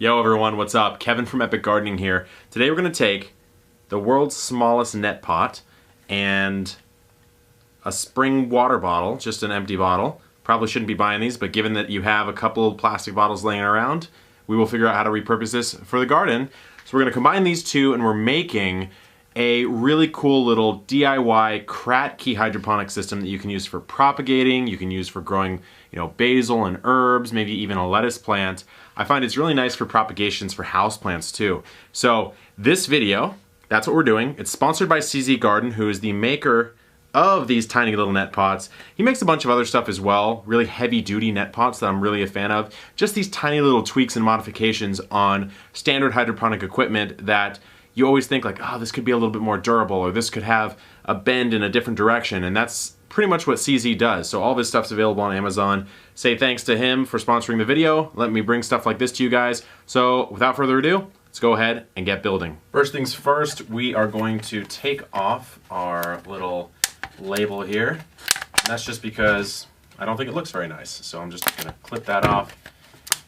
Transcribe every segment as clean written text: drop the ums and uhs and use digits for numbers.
Yo everyone, what's up? Kevin from Epic Gardening here. Today we're going to take the world's smallest net pot and a spring water bottle, just an empty bottle. Probably shouldn't be buying these, but given that you have a couple of plastic bottles laying around, we will figure out how to repurpose this for the garden. So we're going to combine these two and we're making a really cool little DIY Kratky hydroponic system that you can use for propagating, you can use for growing, basil and herbs, maybe even a lettuce plant. I find it's really nice for propagations for houseplants too. So this video, that's what we're doing. It's sponsored by CZ Garden, who is the maker of these tiny little net pots. He makes a bunch of other stuff as well, really heavy duty net pots that I'm really a fan of. Just these tiny little tweaks and modifications on standard hydroponic equipment that you always think like, oh, this could be a little bit more durable, or this could have a bend in a different direction, and that's pretty much what CZ does. So all this stuff's available on Amazon. Say thanks to him for sponsoring the video. Let me bring stuff like this to you guys. So without further ado, let's go ahead and get building. First things first, we are going to take off our little label here. And that's just because I don't think it looks very nice. So I'm just gonna clip that off.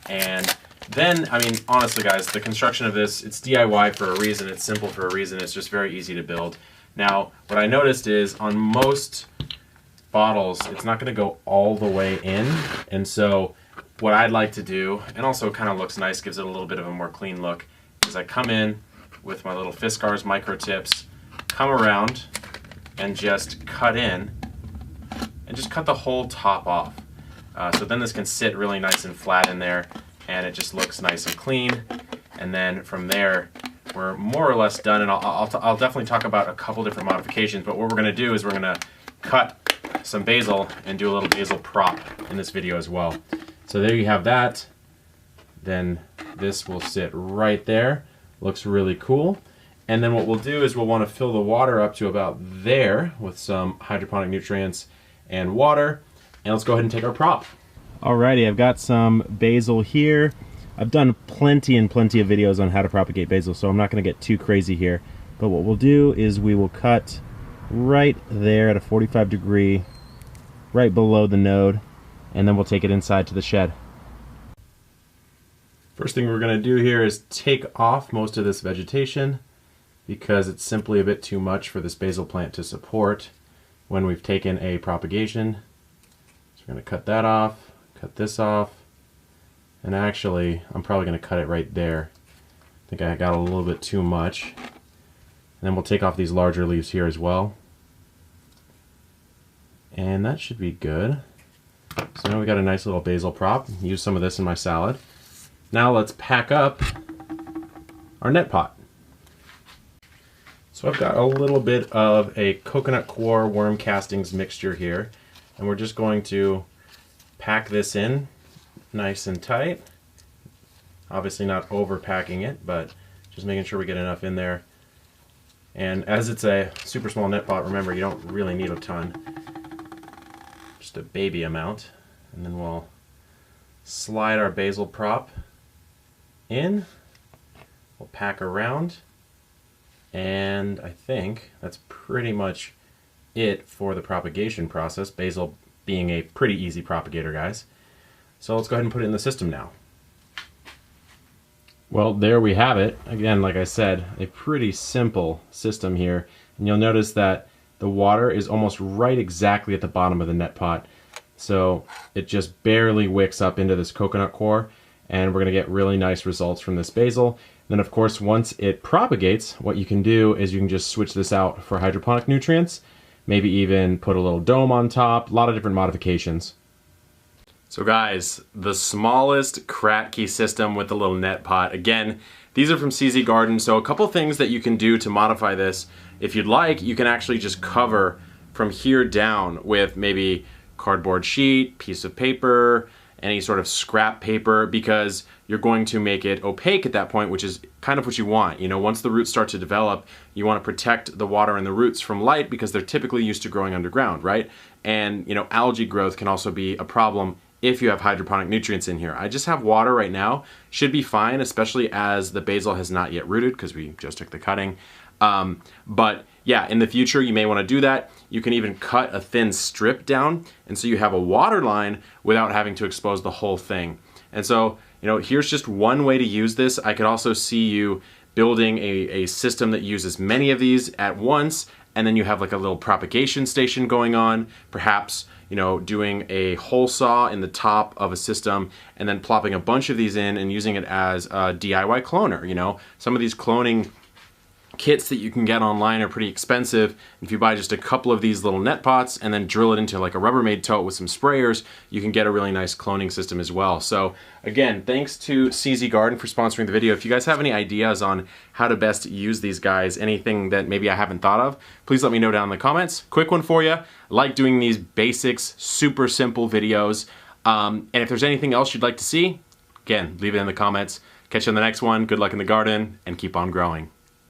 And then, honestly guys, the construction of this, it's DIY for a reason, it's simple for a reason, it's just very easy to build. Now, what I noticed is on most bottles, it's not gonna go all the way in, and so what I'd like to do, and also kind of looks nice, gives it a little bit of a more clean look, is I come in with my little Fiskars micro tips, come around and just cut in, and just cut the whole top off. So then this can sit really nice and flat in there, and it just looks nice and clean. And then from there, we're more or less done, and I'll definitely talk about a couple different modifications, but what we're gonna do is we're gonna cut some basil and do a little basil prop in this video as well. So there you have that. Then this will sit right there. Looks really cool. And then what we'll do is we'll wanna fill the water up to about there with some hydroponic nutrients and water. And let's go ahead and take our prop. Alrighty, I've got some basil here. I've done plenty of videos on how to propagate basil, so I'm not going to get too crazy here. But what we'll do is we will cut right there at a 45 degree, right below the node, and then we'll take it inside to the shed. First thing we're going to do here is take off most of this vegetation because it's simply a bit too much for this basil plant to support when we've taken a propagation. So we're going to cut that off. Cut this off, and actually I'm probably going to cut it right there. I think I got a little bit too much. And then we'll take off these larger leaves here as well. And that should be good. So now we got a nice little basil prop. Use some of this in my salad. Now let's pack up our net pot. So I've got a little bit of a coconut coir worm castings mixture here, and we're just going to pack this in nice and tight. Obviously not overpacking it, but just making sure we get enough in there. And as it's a super small net pot, remember you don't really need a ton. Just a baby amount. And then we'll slide our basil prop in. We'll pack around. And I think that's pretty much it for the propagation process. Basil being a pretty easy propagator, guys. So let's go ahead and put it in the system now. Well, there we have it. Again, like I said, a pretty simple system here. And you'll notice that the water is almost right exactly at the bottom of the net pot. So it just barely wicks up into this coconut coir, and we're gonna get really nice results from this basil. Then of course, once it propagates, what you can do is you can just switch this out for hydroponic nutrients. Maybe even put a little dome on top, a lot of different modifications. So guys, the smallest Kratky system with the little net pot. Again, these are from CZ Garden, so a couple things that you can do to modify this. If you'd like, you can actually just cover from here down with maybe cardboard sheet, piece of paper, any sort of scrap paper, because you're going to make it opaque at that point, which is kind of what you want. Once the roots start to develop, you want to protect the water and the roots from light because they're typically used to growing underground, right? And algae growth can also be a problem if you have hydroponic nutrients in here. I just have water right now, should be fine, especially as the basil has not yet rooted because we just took the cutting. But yeah, in the future you may want to do that. You can even cut a thin strip down, and so you have a water line without having to expose the whole thing. And so you know, here's just one way to use this. I could also see you building a system that uses many of these at once, and then you have like a little propagation station going on, perhaps, you know, doing a hole saw in the top of a system and then plopping a bunch of these in and using it as a DIY cloner. You know, some of these cloning kits that you can get online are pretty expensive. If you buy just a couple of these little net pots and then drill it into like a Rubbermaid tote with some sprayers, you can get a really nice cloning system as well. So again, thanks to CZ Garden for sponsoring the video. If you guys have any ideas on how to best use these guys, anything that maybe I haven't thought of, please let me know down in the comments. Quick one for you. I like doing these basics, super simple videos. And if there's anything else you'd like to see, again, leave it in the comments. Catch you on the next one. Good luck in the garden and keep on growing.